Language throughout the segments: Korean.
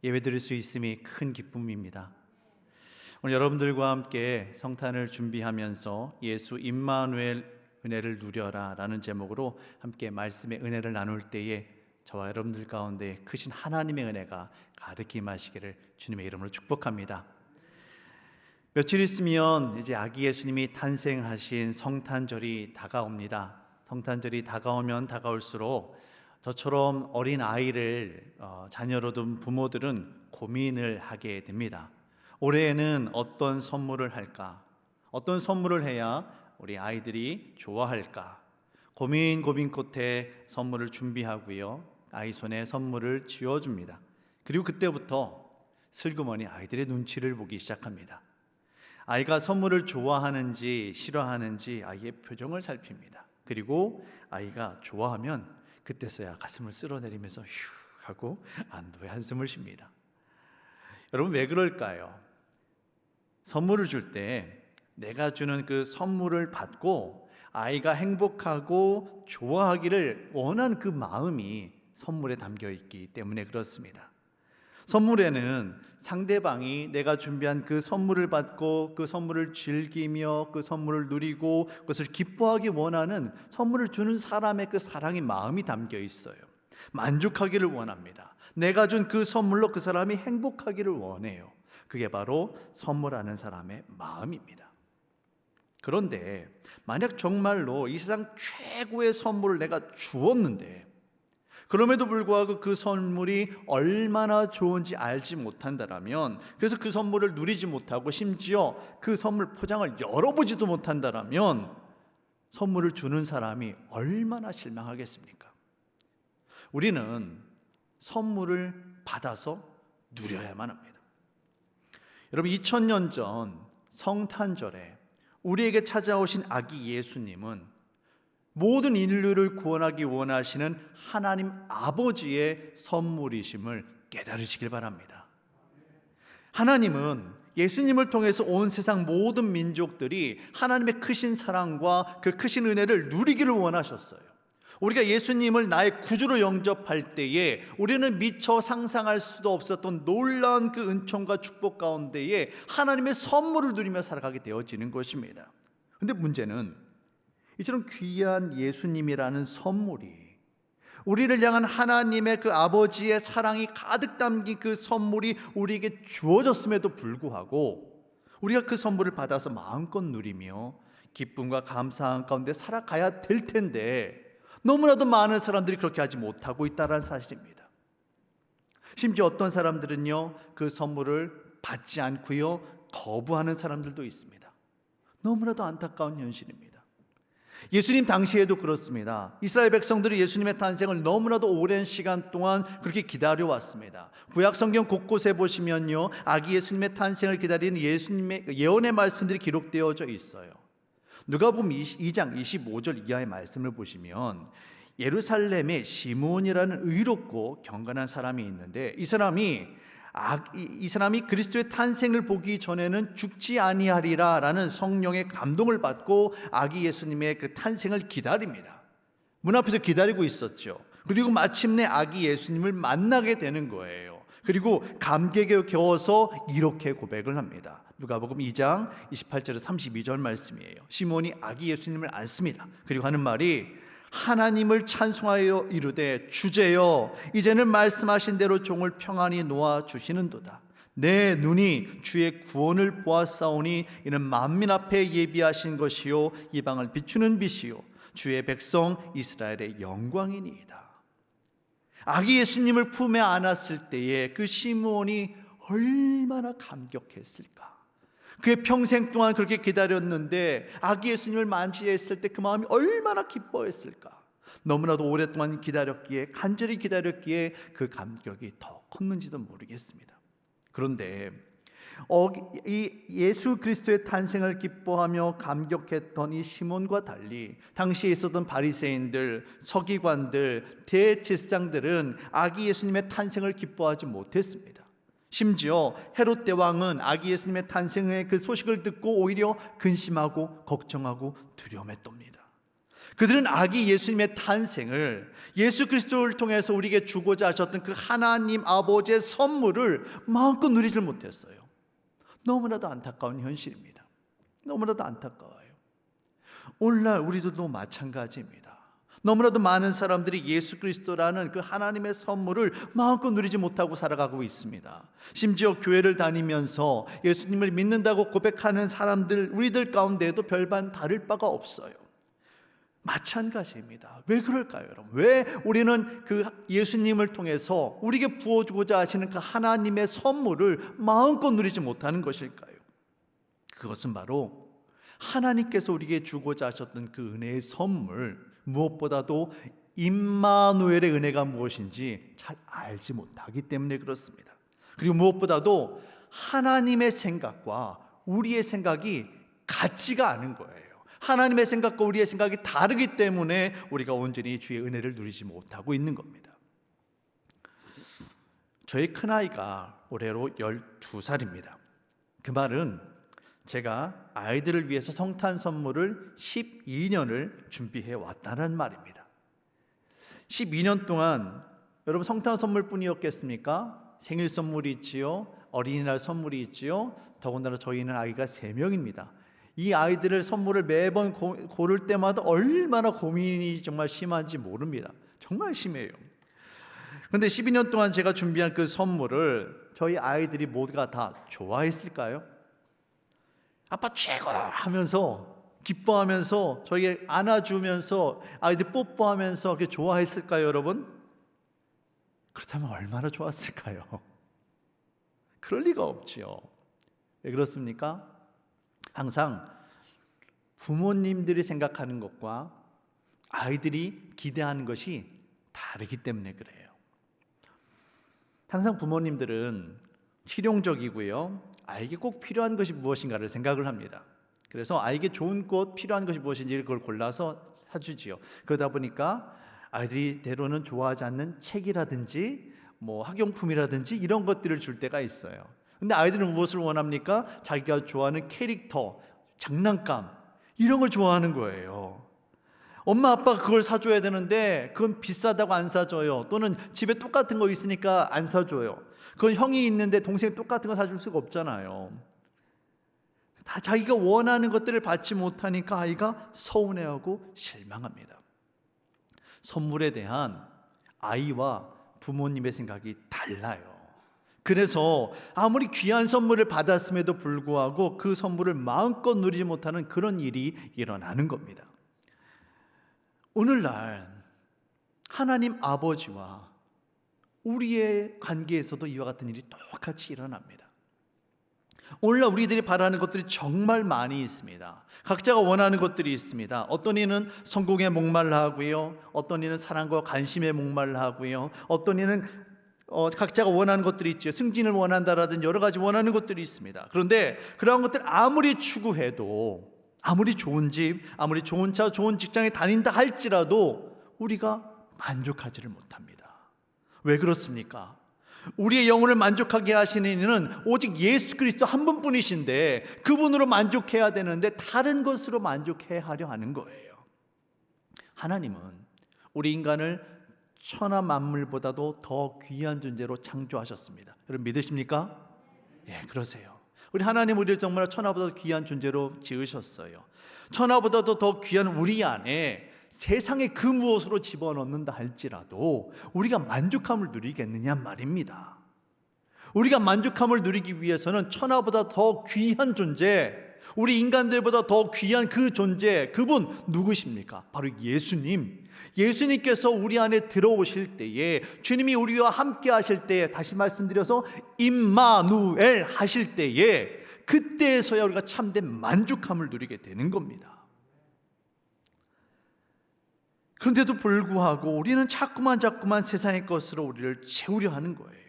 예배드릴 수 있음이 큰 기쁨입니다. 오늘 여러분들과 함께 성탄을 준비하면서 예수 임마누엘 은혜를 누려라 라는 제목으로 함께 말씀의 은혜를 나눌 때에 저와 여러분들 가운데 크신 하나님의 은혜가 가득히 임하시기를 주님의 이름으로 축복합니다. 며칠 있으면 이제 아기 예수님이 탄생하신 성탄절이 다가옵니다. 성탄절이 다가오면 다가올수록 저처럼 어린 아이를 자녀로 둔 부모들은 고민을 하게 됩니다. 올해에는 어떤 선물을 할까? 어떤 선물을 해야 우리 아이들이 좋아할까? 고민 끝에 선물을 준비하고요, 아이 손에 선물을 쥐어줍니다. 그리고 그때부터 슬그머니 아이들의 눈치를 보기 시작합니다. 아이가 선물을 좋아하는지 싫어하는지 아이의 표정을 살핍니다. 그리고 아이가 좋아하면 그때서야 가슴을 쓸어내리면서 휴 하고 안도의 한숨을 쉽니다. 여러분, 왜 그럴까요? 선물을 줄 때 내가 주는 그 선물을 받고 아이가 행복하고 좋아하기를 원하는 그 마음이 선물에 담겨 있기 때문에 그렇습니다. 선물에는 상대방이 내가 준비한 그 선물을 받고 그 선물을 즐기며 그 선물을 누리고 그것을 기뻐하기 원하는, 선물을 주는 사람의 그 사랑의 마음이 담겨 있어요. 만족하기를 원합니다. 내가 준 그 선물로 그 사람이 행복하기를 원해요. 그게 바로 선물하는 사람의 마음입니다. 그런데 만약 정말로 이 세상 최고의 선물을 내가 주었는데 그럼에도 불구하고 그 선물이 얼마나 좋은지 알지 못한다라면, 그래서 그 선물을 누리지 못하고 심지어 그 선물 포장을 열어보지도 못한다라면 선물을 주는 사람이 얼마나 실망하겠습니까? 우리는 선물을 받아서 누려야만 합니다. 여러분, 2000년 전 성탄절에 우리에게 찾아오신 아기 예수님은 모든 인류를 구원하기 원하시는 하나님 아버지의 선물이심을 깨달으시길 바랍니다. 하나님은 예수님을 통해서 온 세상 모든 민족들이 하나님의 크신 사랑과 그 크신 은혜를 누리기를 원하셨어요. 우리가 예수님을 나의 구주로 영접할 때에 우리는 미처 상상할 수도 없었던 놀라운 그 은총과 축복 가운데에 하나님의 선물을 누리며 살아가게 되어지는 것입니다. 그런데 문제는 이처럼 귀한 예수님이라는 선물이, 우리를 향한 하나님의 그 아버지의 사랑이 가득 담긴 그 선물이 우리에게 주어졌음에도 불구하고 우리가 그 선물을 받아서 마음껏 누리며 기쁨과 감사한 가운데 살아가야 될 텐데 너무나도 많은 사람들이 그렇게 하지 못하고 있다는 사실입니다. 심지어 어떤 사람들은요, 그 선물을 받지 않고요 거부하는 사람들도 있습니다. 너무나도 안타까운 현실입니다. 예수님 당시에도 그렇습니다. 이스라엘 백성들이 예수님의 탄생을 너무나도 오랜 시간 동안 그렇게 기다려왔습니다. 구약 성경 곳곳에 보시면요, 아기 예수님의 탄생을 기다리는 예수님의 예언의 말씀들이 기록되어져 있어요. 누가복음 2장 25절 이하의 말씀을 보시면 예루살렘에 시몬이라는 의롭고 경건한 사람이 있는데 이 사람이 그리스도의 탄생을 보기 전에는 죽지 아니하리라 라는 성령의 감동을 받고 아기 예수님의 그 탄생을 기다립니다. 문 앞에서 기다리고 있었죠. 그리고 마침내 아기 예수님을 만나게 되는 거예요. 그리고 감격에 겨워서 이렇게 고백을 합니다. 누가복음 2장 28절에서 32절 말씀이에요. 시몬이 아기 예수님을 안습니다. 그리고 하는 말이 하나님을 찬송하여 이르되 주제여 이제는 말씀하신 대로 종을 평안히 놓아 주시는도다. 내 눈이 주의 구원을 보았사오니 이는 만민 앞에 예비하신 것이요 이방을 비추는 빛이요 주의 백성 이스라엘의 영광이니이다. 아기 예수님을 품에 안았을 때에 그 시몬이 얼마나 감격했을까. 그의 평생 동안 그렇게 기다렸는데 아기 예수님을 만지했을 때 그 마음이 얼마나 기뻐했을까. 너무나도 오랫동안 기다렸기에, 간절히 기다렸기에 그 감격이 더 컸는지도 모르겠습니다. 그런데 이 예수 그리스도의 탄생을 기뻐하며 감격했던 이 시몬과 달리 당시에 있었던 바리새인들, 서기관들, 대제사장들은 아기 예수님의 탄생을 기뻐하지 못했습니다. 심지어 헤롯 대왕은 아기 예수님의 탄생의 그 소식을 듣고 오히려 근심하고 걱정하고 두려움했답니다. 그들은 아기 예수님의 탄생을, 예수 그리스도를 통해서 우리에게 주고자 하셨던 그 하나님 아버지의 선물을 마음껏 누리질 못했어요. 너무나도 안타까운 현실입니다. 너무나도 안타까워요. 오늘날 우리들도 마찬가지입니다. 너무나도 많은 사람들이 예수 그리스도라는 그 하나님의 선물을 마음껏 누리지 못하고 살아가고 있습니다. 심지어 교회를 다니면서 예수님을 믿는다고 고백하는 사람들, 우리들 가운데에도 별반 다를 바가 없어요. 마찬가지입니다. 왜 그럴까요, 여러분? 왜 우리는 그 예수님을 통해서 우리에게 부어주고자 하시는 그 하나님의 선물을 마음껏 누리지 못하는 것일까요? 그것은 바로 하나님께서 우리에게 주고자 하셨던 그 은혜의 선물, 무엇보다도 임마누엘의 은혜가 무엇인지 잘 알지 못하기 때문에 그렇습니다. 그리고 무엇보다도 하나님의 생각과 우리의 생각이 같지가 않은 거예요. 하나님의 생각과 우리의 생각이 다르기 때문에 우리가 온전히 주의 은혜를 누리지 못하고 있는 겁니다. 저희 큰아이가 올해로 12살입니다. 그 말은 제가 아이들을 위해서 성탄 선물을 12년을 준비해 왔다는 말입니다. 12년 동안 여러분 성탄 선물뿐이었겠습니까? 생일 선물이 있지요, 어린이날 선물이 있지요. 더군다나 저희는 아이가 3명입니다. 이 아이들을 선물을 매번 고를 때마다 얼마나 고민이 정말 심한지 모릅니다. 정말 심해요. 그런데 12년 동안 제가 준비한 그 선물을 저희 아이들이 모두가 다 좋아했을까요? 아빠 최고 하면서 기뻐하면서 저에게 안아주면서 아이들 뽀뽀하면서 그렇게 좋아했을까요, 여러분? 그렇다면 얼마나 좋았을까요? 그럴 리가 없지요. 왜 그렇습니까? 항상 부모님들이 생각하는 것과 아이들이 기대하는 것이 다르기 때문에 그래요. 항상 부모님들은 실용적이고요, 아이에게 꼭 필요한 것이 무엇인가를 생각을 합니다. 그래서 아이에게 좋은 것, 필요한 것이 무엇인지 그걸 골라서 사주지요. 그러다 보니까 아이들이 때로는 좋아하지 않는 책이라든지 학용품이라든지 이런 것들을 줄 때가 있어요. 근데 아이들은 무엇을 원합니까? 자기가 좋아하는 캐릭터, 장난감 이런 걸 좋아하는 거예요. 엄마 아빠가 그걸 사줘야 되는데 그건 비싸다고 안 사줘요. 또는 집에 똑같은 거 있으니까 안 사줘요. 그건 형이 있는데 동생이 똑같은 거 사줄 수가 없잖아요. 다 자기가 원하는 것들을 받지 못하니까 아이가 서운해하고 실망합니다. 선물에 대한 아이와 부모님의 생각이 달라요. 그래서 아무리 귀한 선물을 받았음에도 불구하고 그 선물을 마음껏 누리지 못하는 그런 일이 일어나는 겁니다. 오늘날 하나님 아버지와 우리의 관계에서도 이와 같은 일이 똑같이 일어납니다. 오늘날 우리들이 바라는 것들이 정말 많이 있습니다. 각자가 원하는 것들이 있습니다. 어떤 이는 성공에 목말라 하고요, 어떤 이는 사랑과 관심에 목말라 하고요, 어떤 이는 각자가 원하는 것들이 있죠. 승진을 원한다라든지 여러 가지 원하는 것들이 있습니다. 그런데 그러한 것들 아무리 추구해도, 아무리 좋은 집, 아무리 좋은 차, 좋은 직장에 다닌다 할지라도 우리가 만족하지를 못합니다. 왜 그렇습니까? 우리의 영혼을 만족하게 하시는 이는 오직 예수 그리스도 한 분뿐이신데 그분으로 만족해야 되는데 다른 것으로 만족해야 하려 하는 거예요. 하나님은 우리 인간을 천하 만물보다도 더 귀한 존재로 창조하셨습니다. 여러분 믿으십니까? 예, 그러세요. 우리 하나님 우리를 정말 천하보다 귀한 존재로 지으셨어요. 천하보다도 더 귀한 우리 안에 세상의 그 무엇으로 집어넣는다 할지라도 우리가 만족함을 누리겠느냐 말입니다. 우리가 만족함을 누리기 위해서는 천하보다 더 귀한 존재, 우리 인간들보다 더 귀한 그 존재, 그분 누구십니까? 바로 예수님. 예수님께서 우리 안에 들어오실 때에, 주님이 우리와 함께 하실 때에, 다시 말씀드려서 임마누엘 하실 때에, 그때에서야 우리가 참된 만족함을 누리게 되는 겁니다. 그런데도 불구하고 우리는 자꾸만 세상의 것으로 우리를 채우려 하는 거예요.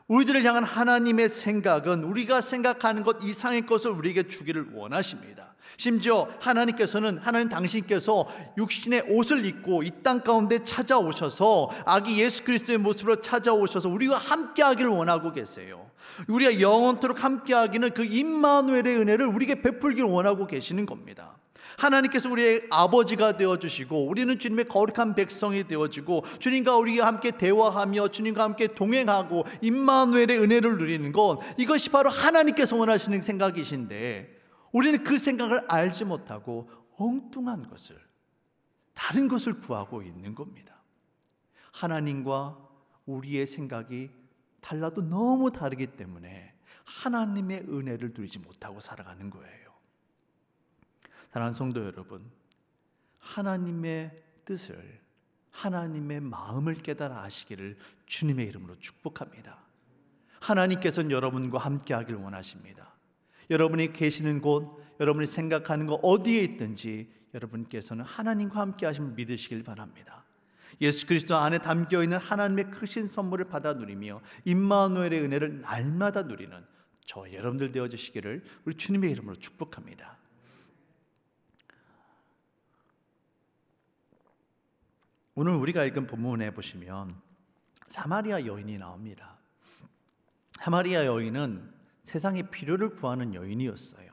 우리들을 향한 하나님의 생각은 우리가 생각하는 것 이상의 것을 우리에게 주기를 원하십니다. 심지어 하나님 당신께서 육신의 옷을 입고 이 땅 가운데 찾아오셔서 아기 예수 그리스도의 모습으로 찾아오셔서 우리와 함께하기를 원하고 계세요. 우리가 영원토록 함께하기는 그 임마누엘의 은혜를 우리에게 베풀기를 원하고 계시는 겁니다. 하나님께서 우리의 아버지가 되어주시고 우리는 주님의 거룩한 백성이 되어지고 주님과 우리와 함께 대화하며 주님과 함께 동행하고 임마누엘의 은혜를 누리는 것, 이것이 바로 하나님께서 원하시는 생각이신데 우리는 그 생각을 알지 못하고 엉뚱한 것을, 다른 것을 구하고 있는 겁니다. 하나님과 우리의 생각이 달라도 너무 다르기 때문에 하나님의 은혜를 누리지 못하고 살아가는 거예요. 사랑하는 성도 여러분, 하나님의 뜻을, 하나님의 마음을 깨달아 아시기를 주님의 이름으로 축복합니다. 하나님께서는 여러분과 함께 하길 원하십니다. 여러분이 계시는 곳, 여러분이 생각하는 것 어디에 있든지 여러분께서는 하나님과 함께 하심을 믿으시길 바랍니다. 예수 그리스도 안에 담겨있는 하나님의 크신 선물을 받아 누리며 임마누엘의 은혜를 날마다 누리는 저 여러분들 되어주시기를 우리 주님의 이름으로 축복합니다. 오늘 우리가 읽은 본문에 보시면 사마리아 여인이 나옵니다. 사마리아 여인은 세상의 필요를 구하는 여인이었어요.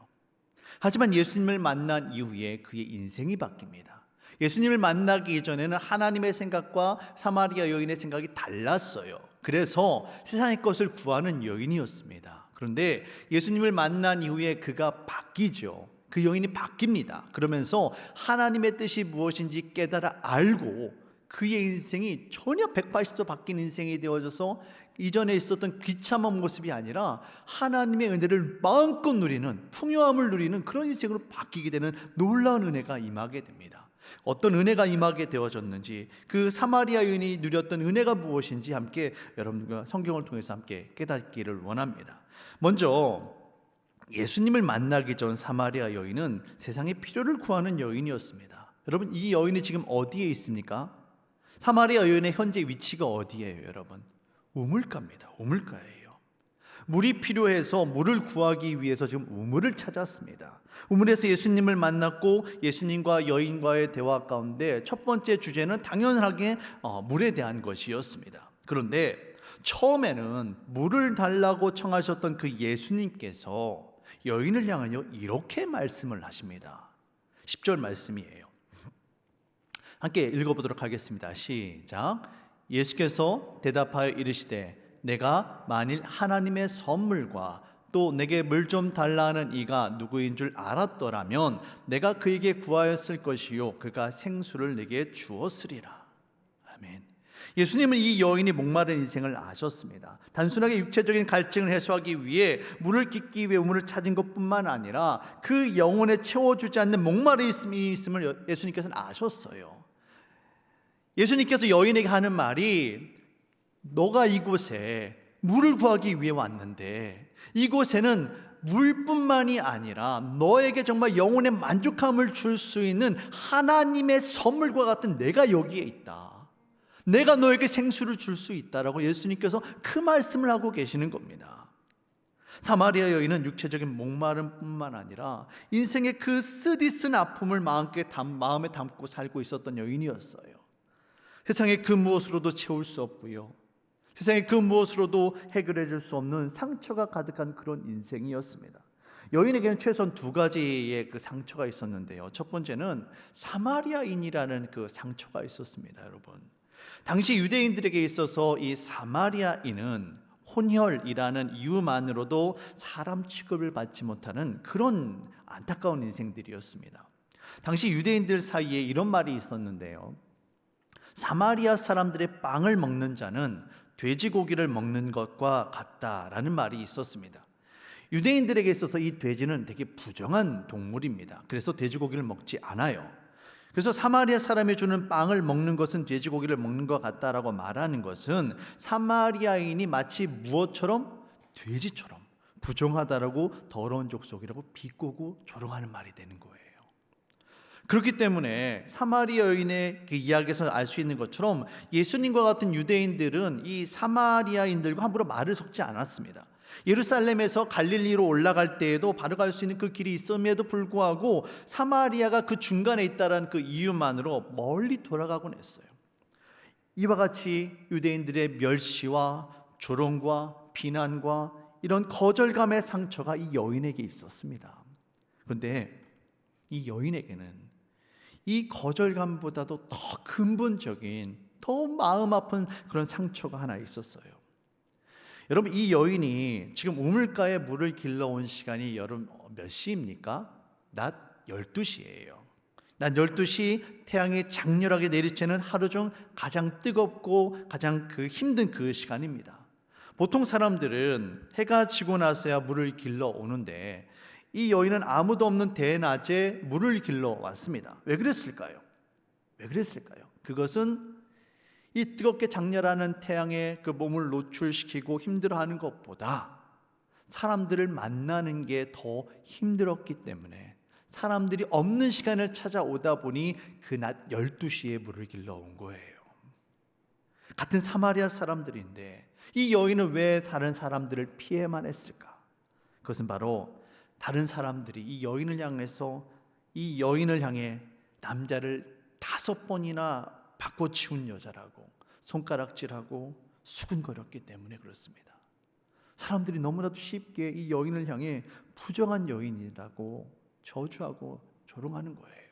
하지만 예수님을 만난 이후에 그의 인생이 바뀝니다. 예수님을 만나기 이전에는 하나님의 생각과 사마리아 여인의 생각이 달랐어요. 그래서 세상의 것을 구하는 여인이었습니다. 그런데 예수님을 만난 이후에 그가 바뀌죠. 그 여인이 바뀝니다. 그러면서 하나님의 뜻이 무엇인지 깨달아 알고 그의 인생이 전혀 180도 바뀐 인생이 되어져서 이전에 있었던 비참한 모습이 아니라 하나님의 은혜를 마음껏 누리는, 풍요함을 누리는 그런 인생으로 바뀌게 되는 놀라운 은혜가 임하게 됩니다. 어떤 은혜가 임하게 되어졌는지, 그 사마리아 여인이 누렸던 은혜가 무엇인지 함께 여러분과 성경을 통해서 함께 깨닫기를 원합니다. 먼저 예수님을 만나기 전 사마리아 여인은 세상의 필요를 구하는 여인이었습니다. 여러분, 이 여인이 지금 어디에 있습니까? 사마리아 여인의 현재 위치가 어디예요, 여러분? 우물가입니다. 우물가예요. 물이 필요해서 물을 구하기 위해서 지금 우물을 찾았습니다. 우물에서 예수님을 만났고 예수님과 여인과의 대화 가운데 첫 번째 주제는 당연하게 물에 대한 것이었습니다. 그런데 처음에는 물을 달라고 청하셨던 그 예수님께서 여인을 향하여 이렇게 말씀을 하십니다. 10절 말씀이에요. 함께 읽어보도록 하겠습니다. 시작. 예수께서 대답하여 이르시되 내가 만일 하나님의 선물과 또 내게 물 좀 달라 하는 이가 누구인 줄 알았더라면 내가 그에게 구하였을 것이요 그가 생수를 내게 주었으리라. 아멘. 예수님은 이 여인이 목마른 인생을 아셨습니다. 단순하게 육체적인 갈증을 해소하기 위해 물을 깃기 위해 우물을 찾은 것뿐만 아니라 그 영혼에 채워주지 않는 목마름이 있음을 예수님께서는 아셨어요. 예수님께서 여인에게 하는 말이 너가 이곳에 물을 구하기 위해 왔는데 이곳에는 물뿐만이 아니라 너에게 정말 영혼의 만족함을 줄 수 있는 하나님의 선물과 같은 내가 여기에 있다. 내가 너에게 생수를 줄 수 있다라고 예수님께서 그 말씀을 하고 계시는 겁니다. 사마리아 여인은 육체적인 목마름뿐만 아니라 인생의 그 쓰디쓴 아픔을 마음에 담고 살고 있었던 여인이었어요. 세상의 그 무엇으로도 채울 수 없고요, 세상의 그 무엇으로도 해결해 줄 수 없는 상처가 가득한 그런 인생이었습니다. 여인에게는 최소한 두 가지의 그 상처가 있었는데요. 첫 번째는 사마리아인이라는 그 상처가 있었습니다. 여러분, 당시 유대인들에게 있어서 이 사마리아인은 혼혈이라는 이유만으로도 사람 취급을 받지 못하는 그런 안타까운 인생들이었습니다. 당시 유대인들 사이에 이런 말이 있었는데요. 사마리아 사람들의 빵을 먹는 자는 돼지고기를 먹는 것과 같다라는 말이 있었습니다. 유대인들에게 있어서 이 돼지는 되게 부정한 동물입니다. 그래서 돼지고기를 먹지 않아요. 그래서 사마리아 사람이 주는 빵을 먹는 것은 돼지고기를 먹는 것 같다라고 말하는 것은 사마리아인이 마치 무엇처럼? 돼지처럼 부정하다라고, 더러운 족속이라고 비꼬고 조롱하는 말이 되는 거예요. 그렇기 때문에 사마리아 여인의 그 이야기에서 알 수 있는 것처럼 예수님과 같은 유대인들은 이 사마리아인들과 함부로 말을 섞지 않았습니다. 예루살렘에서 갈릴리로 올라갈 때에도 바로 갈 수 있는 그 길이 있음에도 불구하고 사마리아가 그 중간에 있다는 그 이유만으로 멀리 돌아가곤 했어요. 이와 같이 유대인들의 멸시와 조롱과 비난과 이런 거절감의 상처가 이 여인에게 있었습니다. 그런데 이 여인에게는 이 거절감보다도 더 근본적인, 더 마음 아픈 그런 상처가 하나 있었어요. 여러분, 이 여인이 지금 우물가에 물을 길러온 시간이 여름 몇 시입니까? 낮 12시예요. 낮 12시 태양이 장렬하게 내리쬐는 하루 중 가장 뜨겁고 가장 힘든 그 시간입니다. 보통 사람들은 해가 지고 나서야 물을 길러 오는데 이 여인은 아무도 없는 대낮에 물을 길러 왔습니다. 왜 그랬을까요? 그것은 이 뜨겁게 장렬하는 태양에 그 몸을 노출시키고 힘들어하는 것보다 사람들을 만나는 게 더 힘들었기 때문에 사람들이 없는 시간을 찾아오다 보니 그 낮 12시에 물을 길러 온 거예요. 같은 사마리아 사람들인데 이 여인은 왜 다른 사람들을 피해만 했을까? 그것은 바로 다른 사람들이 이 여인을 향해 남자를 5번이나 바꿔치운 여자라고 손가락질하고 수군거렸기 때문에 그렇습니다. 사람들이 너무나도 쉽게 이 여인을 향해 부정한 여인이라고 저주하고 조롱하는 거예요.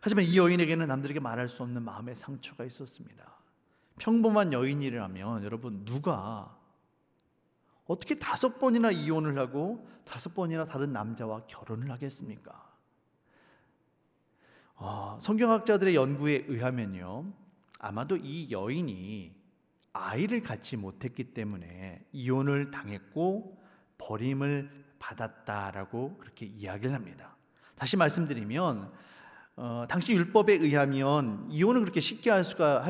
하지만 이 여인에게는 남들에게 말할 수 없는 마음의 상처가 있었습니다. 평범한 여인이라면 여러분, 누가 어떻게 5번이나 이혼을 하고 5번이나 다른 남자와 결혼을 하겠습니까? 성경학자들의 연구에 의하면요, 아마도 이 여인이 아이를 갖지 못했기 때문에 이혼을 당했고 버림을 받았다라고 그렇게 이야기를 합니다. 다시 말씀드리면 당시 율법에 의하면 이혼을 그렇게 쉽게 할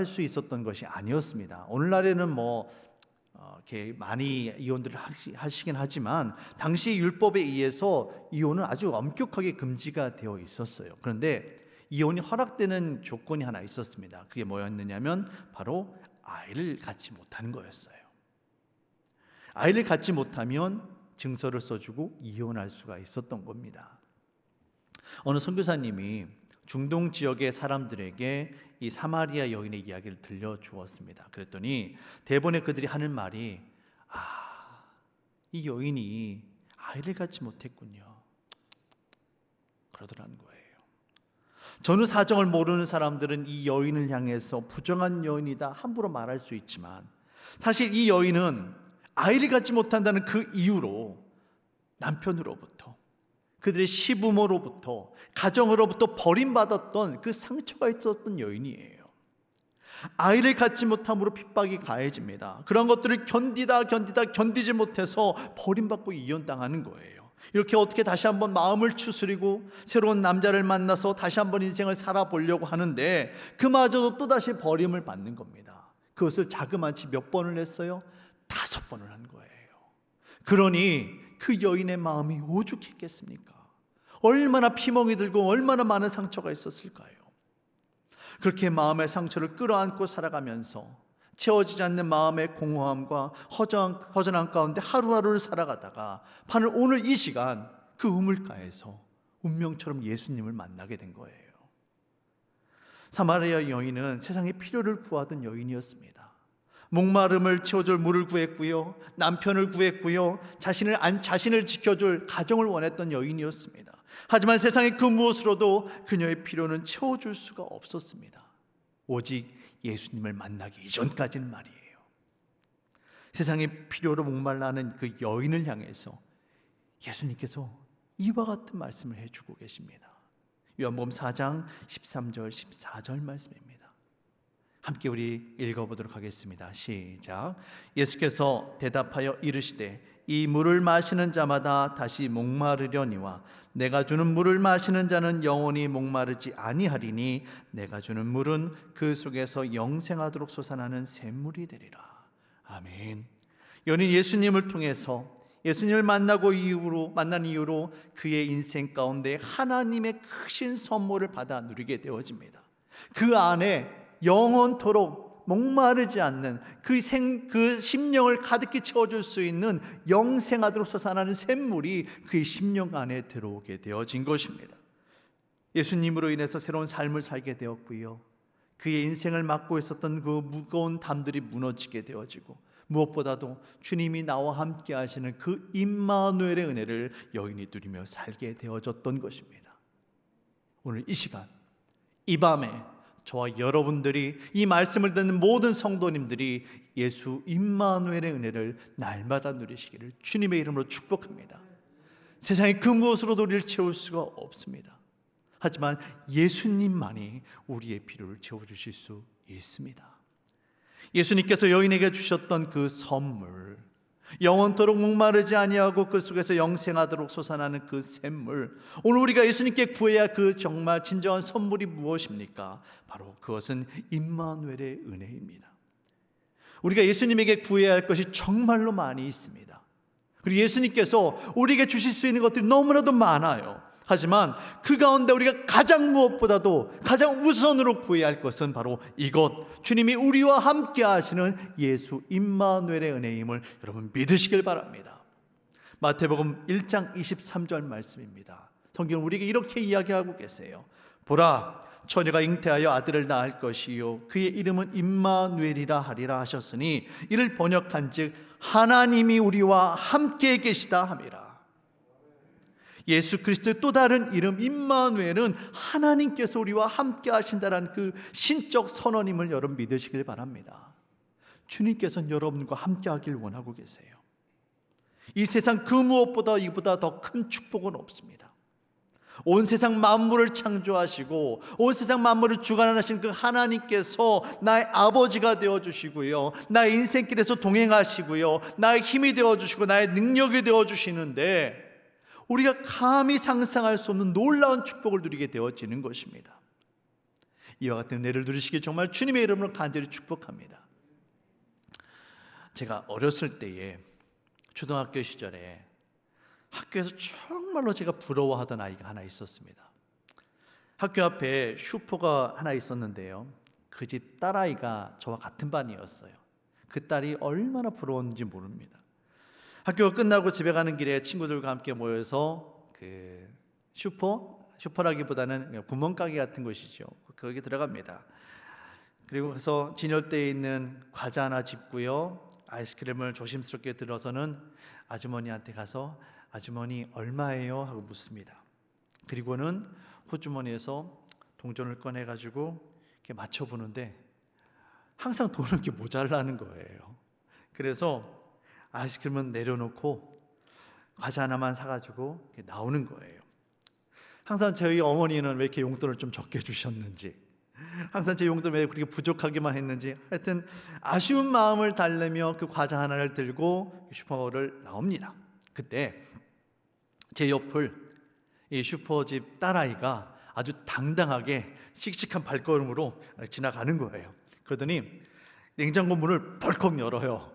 수 있었던 것이 아니었습니다. 오늘날에는 이렇게 많이 이혼들을 하시긴 하지만 당시 율법에 의해서 이혼은 아주 엄격하게 금지가 되어 있었어요. 그런데 이혼이 허락되는 조건이 하나 있었습니다. 그게 뭐였느냐면 바로 아이를 갖지 못하는 거였어요. 아이를 갖지 못하면 증서를 써주고 이혼할 수가 있었던 겁니다. 어느 선교사님이 중동 지역의 사람들에게 이 사마리아 여인의 이야기를 들려주었습니다. 그랬더니 대부분의 그들이 하는 말이 이 여인이 아이를 갖지 못했군요, 그러더라는 거예요. 전후 사정을 모르는 사람들은 이 여인을 향해서 부정한 여인이다 함부로 말할 수 있지만 사실 이 여인은 아이를 갖지 못한다는 그 이유로 남편으로부터, 그들의 시부모로부터, 가정으로부터 버림받았던 그 상처가 있었던 여인이에요. 아이를 갖지 못함으로 핍박이 가해집니다. 그런 것들을 견디지 못해서 버림받고 이혼당하는 거예요. 이렇게 어떻게 다시 한번 마음을 추스리고 새로운 남자를 만나서 다시 한번 인생을 살아보려고 하는데 그마저도 또다시 버림을 받는 겁니다. 그것을 자그마치 몇 번을 했어요? 5번을 한 거예요. 그러니 그 여인의 마음이 오죽했겠습니까? 얼마나 피멍이 들고 얼마나 많은 상처가 있었을까요? 그렇게 마음의 상처를 끌어안고 살아가면서 채워지지 않는 마음의 공허함과 허전함 가운데 하루하루를 살아가다가 바로 오늘 이 시간 그 우물가에서 운명처럼 예수님을 만나게 된 거예요. 사마리아 여인은 세상의 필요를 구하던 여인이었습니다. 목마름을 채워줄 물을 구했고요, 남편을 구했고요, 자신을 지켜줄 가정을 원했던 여인이었습니다. 하지만 세상의 그 무엇으로도 그녀의 필요는 채워줄 수가 없었습니다. 오직 예수님을 만나기 이전까지는 말이에요. 세상의 필요로 목말라 하는 그 여인을 향해서 예수님께서 이와 같은 말씀을 해주고 계십니다. 요한복음 4장 13절 14절 말씀입니다. 함께 우리 읽어보도록 하겠습니다. 시작. 예수께서 대답하여 이르시되 이 물을 마시는 자마다 다시 목마르려니와 내가 주는 물을 마시는 자는 영원히 목마르지 아니하리니 내가 주는 물은 그 속에서 영생하도록 솟아나는 샘물이 되리라. 아멘. 여인 예수님을 통해서 예수님을 만난 이후로 그의 인생 가운데 하나님의 크신 선물을 받아 누리게 되어집니다. 그 안에 영원토록 목마르지 않는 그 심령을 가득히 채워줄 수 있는 영생하도록 솟아나는 샘물이 그의 심령 안에 들어오게 되어진 것입니다. 예수님으로 인해서 새로운 삶을 살게 되었고요, 그의 인생을 맡고 있었던 그 무거운 담들이 무너지게 되어지고 무엇보다도 주님이 나와 함께 하시는 그 임마누엘의 은혜를 여인이 누리며 살게 되어졌던 것입니다. 오늘 이 시간, 이 밤에 저와 여러분들이, 이 말씀을 듣는 모든 성도님들이 예수 임마누엘의 은혜를 날마다 누리시기를 주님의 이름으로 축복합니다. 세상에 그 무엇으로도 우리를 채울 수가 없습니다. 하지만 예수님만이 우리의 필요를 채워주실 수 있습니다. 예수님께서 여인에게 주셨던 그 선물, 영원토록 목마르지 아니하고 그 속에서 영생하도록 솟아나는 그 샘물, 오늘 우리가 예수님께 구해야 할 그 정말 진정한 선물이 무엇입니까? 바로 그것은 임마누엘의 은혜입니다. 우리가 예수님에게 구해야 할 것이 정말로 많이 있습니다. 그리고 예수님께서 우리에게 주실 수 있는 것들이 너무나도 많아요. 하지만 그 가운데 우리가 가장 무엇보다도 가장 우선으로 구해야 할 것은 바로 이것, 주님이 우리와 함께 하시는 예수 임마누엘의 은혜임을 여러분 믿으시길 바랍니다. 마태복음 1장 23절 말씀입니다. 성경은 우리에게 이렇게 이야기하고 계세요. 보라, 처녀가 잉태하여 아들을 낳을 것이요 그의 이름은 임마누엘이라 하리라 하셨으니 이를 번역한즉 하나님이 우리와 함께 계시다 함이라. 예수 그리스도의 또 다른 이름 임마누엘은 하나님께서 우리와 함께 하신다는 그 신적 선언임을 여러분 믿으시길 바랍니다. 주님께서는 여러분과 함께 하길 원하고 계세요. 이 세상 그 무엇보다 이보다 더 큰 축복은 없습니다. 온 세상 만물을 창조하시고 온 세상 만물을 주관하신 그 하나님께서 나의 아버지가 되어주시고요, 나의 인생길에서 동행하시고요, 나의 힘이 되어주시고 나의 능력이 되어주시는데 우리가 감히 상상할 수 없는 놀라운 축복을 누리게 되어지는 것입니다. 이와 같은 은혜를 누리시기 정말 주님의 이름으로 간절히 축복합니다. 제가 어렸을 때에 초등학교 시절에 학교에서 정말로 제가 부러워하던 아이가 하나 있었습니다. 학교 앞에 슈퍼가 하나 있었는데요, 그 집 딸아이가 저와 같은 반이었어요. 그 딸이 얼마나 부러웠는지 모릅니다. 학교가 끝나고 집에 가는 길에 친구들과 함께 모여서 그 슈퍼라기보다는 구멍가게 같은 곳이죠. 거기 들어갑니다. 그리고 가서 진열대에 있는 과자 하나 집고요, 아이스크림을 조심스럽게 들어서는 아주머니한테 가서 아주머니 얼마예요? 하고 묻습니다. 그리고는 호주머니에서 동전을 꺼내가지고 이렇게 맞춰보는데 항상 돈은 이렇게 모자라는 거예요. 그래서 아이스크림은 내려놓고 과자 하나만 사가지고 나오는 거예요. 항상 저희 어머니는 왜 이렇게 용돈을 좀 적게 주셨는지, 항상 제 용돈을 왜 그렇게 부족하게만 했는지, 하여튼 아쉬운 마음을 달래며 그 과자 하나를 들고 슈퍼를 나옵니다. 그때 제 옆을 이 슈퍼집 딸아이가 아주 당당하게 씩씩한 발걸음으로 지나가는 거예요. 그러더니 냉장고 문을 벌컥 열어요.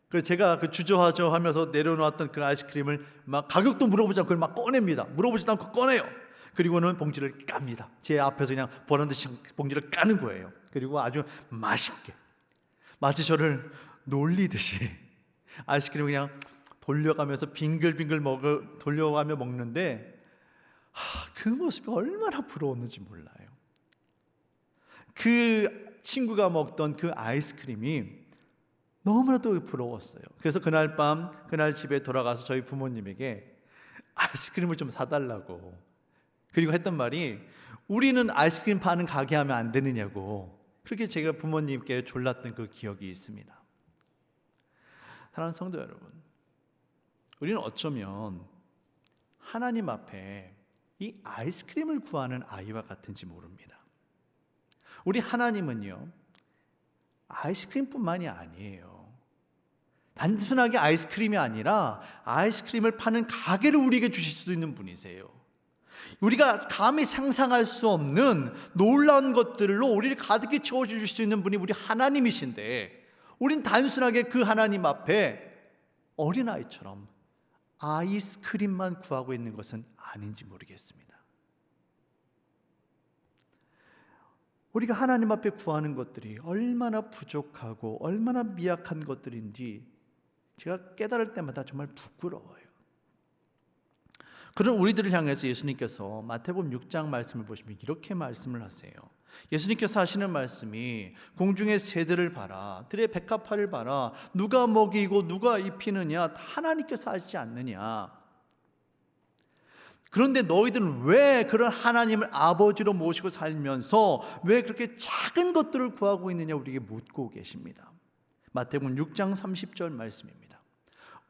그래서 제가 그 주저하죠 하면서 내려놓았던 그 아이스크림을 막 가격도 물어보지 않고 막 꺼냅니다. 물어보지도 않고 꺼내요. 그리고는 봉지를 깝니다. 제 앞에서 그냥 보란듯이 봉지를 까는 거예요. 그리고 아주 맛있게, 마치 저를 놀리듯이 아이스크림을 그냥 돌려가면서 빙글빙글 돌려가며 먹는데, 그 모습이 얼마나 부러웠는지 몰라요. 그 친구가 먹던 그 아이스크림이 너무나도 부러웠어요. 그래서 그날 밤, 그날 집에 돌아가서 저희 부모님에게 아이스크림을 좀 사달라고, 그리고 했던 말이 우리는 아이스크림 파는 가게 하면 안 되느냐고, 그렇게 제가 부모님께 졸랐던 그 기억이 있습니다. 사랑하는 성도 여러분, 우리는 어쩌면 하나님 앞에 이 아이스크림을 구하는 아이와 같은지 모릅니다. 우리 하나님은요, 아이스크림뿐만이 아니에요. 단순하게 아이스크림이 아니라 아이스크림을 파는 가게를 우리에게 주실 수도 있는 분이세요. 우리가 감히 상상할 수 없는 놀라운 것들로 우리를 가득히 채워주실 수 있는 분이 우리 하나님이신데, 우린 단순하게 그 하나님 앞에 어린아이처럼 아이스크림만 구하고 있는 것은 아닌지 모르겠습니다. 우리가 하나님 앞에 구하는 것들이 얼마나 부족하고 얼마나 미약한 것들인지 제가 깨달을 때마다 정말 부끄러워요. 그런 우리들을 향해서 예수님께서 마태복음 6장 말씀을 보시면 이렇게 말씀을 하세요. 예수님께서 하시는 말씀이 공중의 새들을 봐라, 들의 백합화를 봐라, 누가 먹이고 누가 입히느냐 다 하나님께서 하시지 않느냐. 그런데 너희들은 왜 그런 하나님을 아버지로 모시고 살면서 왜 그렇게 작은 것들을 구하고 있느냐 우리에게 묻고 계십니다. 마태복음 6장 30절 말씀입니다.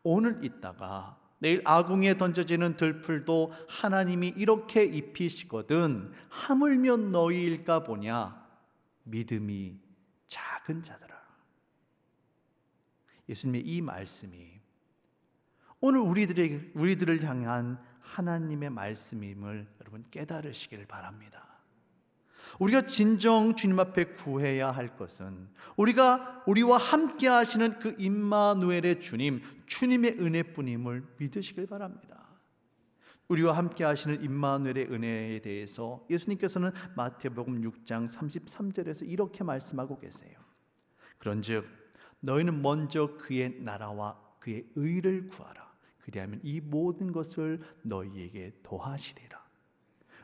오늘 있다가 내일 아궁이에 던져지는 들풀도 하나님이 이렇게 입히시거든 하물며 너희일까 보냐. 믿음이 작은 자들아. 예수님의 이 말씀이 오늘 우리들을 향한 하나님의 말씀임을 여러분 깨달으시기를 바랍니다. 우리가 진정 주님 앞에 구해야 할 것은 우리와 함께 하시는 그 임마누엘의 주님의 은혜뿐임을 믿으시길 바랍니다. 우리와 함께 하시는 임마누엘의 은혜에 대해서 예수님께서는 마태복음 6장 33절에서 이렇게 말씀하고 계세요. 그런즉 너희는 먼저 그의 나라와 그의 의를 구하라. 그리하면 이 모든 것을 너희에게 더하시리라.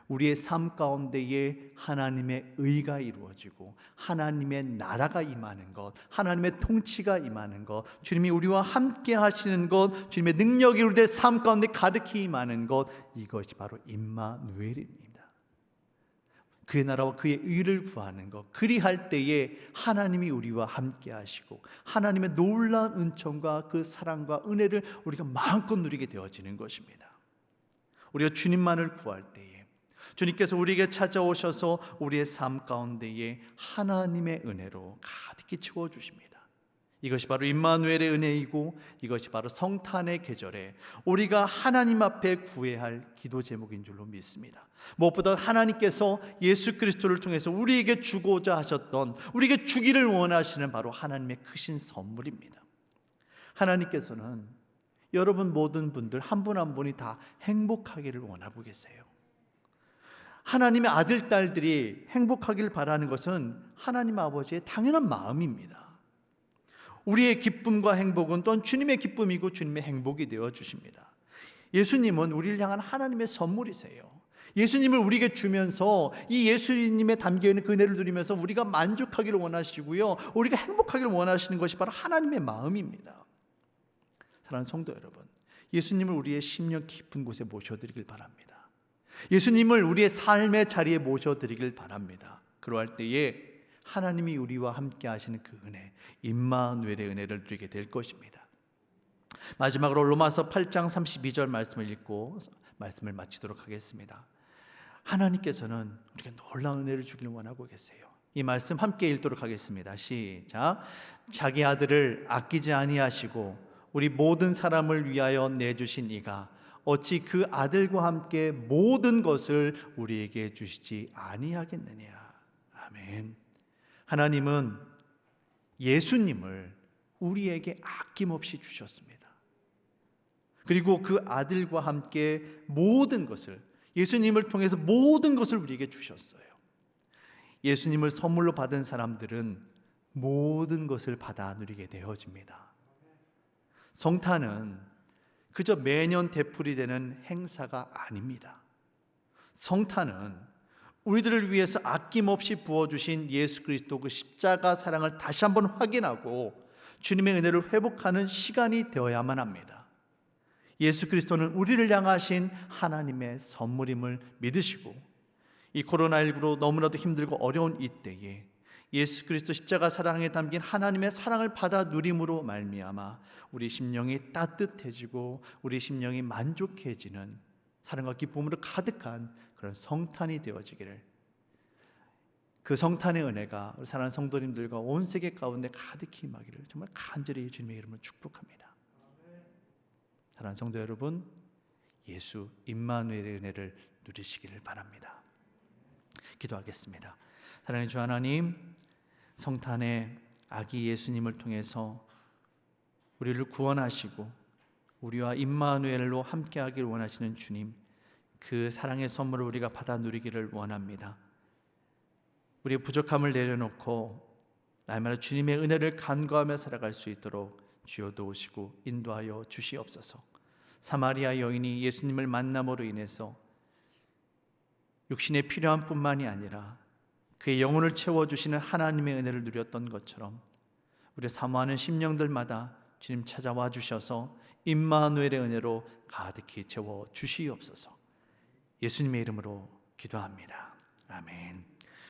우리의 삶 가운데에 하나님의 의가 이루어지고 하나님의 나라가 임하는 것, 하나님의 통치가 임하는 것, 주님이 우리와 함께 하시는 것, 주님의 능력이 우리의 삶 가운데 가득히 임하는 것, 이것이 바로 임마누엘입니다. 그의 나라와 그의 의를 구하는 것, 그리할 때에 하나님이 우리와 함께 하시고 하나님의 놀라운 은총과 그 사랑과 은혜를 우리가 마음껏 누리게 되어지는 것입니다. 우리가 주님만을 구할 때에 주님께서 우리에게 찾아오셔서 우리의 삶 가운데에 하나님의 은혜로 가득히 채워주십니다. 이것이 바로 임마누엘의 은혜이고 이것이 바로 성탄의 계절에 우리가 하나님 앞에 구해야 할 기도 제목인 줄로 믿습니다. 무엇보다 하나님께서 예수 그리스도를 통해서 우리에게 주고자 하셨던, 우리에게 주기를 원하시는 바로 하나님의 크신 선물입니다. 하나님께서는 여러분 모든 분들 한 분 한 분이 다 행복하기를 원하고 계세요. 하나님의 아들, 딸들이 행복하기를 바라는 것은 하나님 아버지의 당연한 마음입니다. 우리의 기쁨과 행복은 또한 주님의 기쁨이고 주님의 행복이 되어 주십니다. 예수님은 우리를 향한 하나님의 선물이세요. 예수님을 우리에게 주면서 이 예수님의 담겨있는 그 은혜를 누리면서 우리가 만족하기를 원하시고요, 우리가 행복하기를 원하시는 것이 바로 하나님의 마음입니다. 사랑하는 성도 여러분, 예수님을 우리의 심령 깊은 곳에 모셔드리길 바랍니다. 예수님을 우리의 삶의 자리에 모셔드리길 바랍니다. 그러할 때에 하나님이 우리와 함께 하시는 그 은혜, 임마누엘의 은혜를 누리게 될 것입니다. 마지막으로 로마서 8장 32절 말씀을 읽고 말씀을 마치도록 하겠습니다. 하나님께서는 우리에게 놀라운 은혜를 주기를 원하고 계세요. 이 말씀 함께 읽도록 하겠습니다. 시작. 자기 아들을 아끼지 아니하시고 우리 모든 사람을 위하여 내주신 이가 어찌 그 아들과 함께 모든 것을 우리에게 주시지 아니하겠느냐. 아멘. 하나님은 예수님을 우리에게 아낌없이 주셨습니다. 그리고 그 아들과 함께 모든 것을, 예수님을 통해서 모든 것을 우리에게 주셨어요. 예수님을 선물로 받은 사람들은 모든 것을 받아 누리게 되어집니다. 성탄은 그저 매년 되풀이되는 행사가 아닙니다. 성탄은 우리들을 위해서 아낌없이 부어주신 예수 그리스도 그 십자가 사랑을 다시 한번 확인하고 주님의 은혜를 회복하는 시간이 되어야만 합니다. 예수 그리스도는 우리를 향하신 하나님의 선물임을 믿으시고 이 코로나19로 너무나도 힘들고 어려운 이때에 예수 그리스도 십자가 사랑에 담긴 하나님의 사랑을 받아 누림으로 말미암아 우리 심령이 따뜻해지고 우리 심령이 만족해지는 사랑과 기쁨으로 가득한 그런 성탄이 되어지기를, 그 성탄의 은혜가 우리 사랑하는 성도님들과 온 세계 가운데 가득히 임하기를 정말 간절히 주님의 이름으로 축복합니다. 사랑하는 성도 여러분, 예수 임마누엘의 은혜를 누리시기를 바랍니다. 기도하겠습니다. 사랑하는 주 하나님, 성탄의 아기 예수님을 통해서 우리를 구원하시고 우리와 임마누엘로 함께하기를 원하시는 주님, 그 사랑의 선물을 우리가 받아 누리기를 원합니다. 우리의 부족함을 내려놓고 날마다 주님의 은혜를 간구하며 살아갈 수 있도록 주여 도우시고 인도하여 주시옵소서. 사마리아 여인이 예수님을 만남으로 인해서 육신의 필요한 뿐만이 아니라 그의 영혼을 채워주시는 하나님의 은혜를 누렸던 것처럼 우리 사모하는 심령들마다 주님 찾아와 주셔서 임마누엘의 은혜로 가득히 채워 주시옵소서. 예수님의 이름으로 기도합니다. 아멘.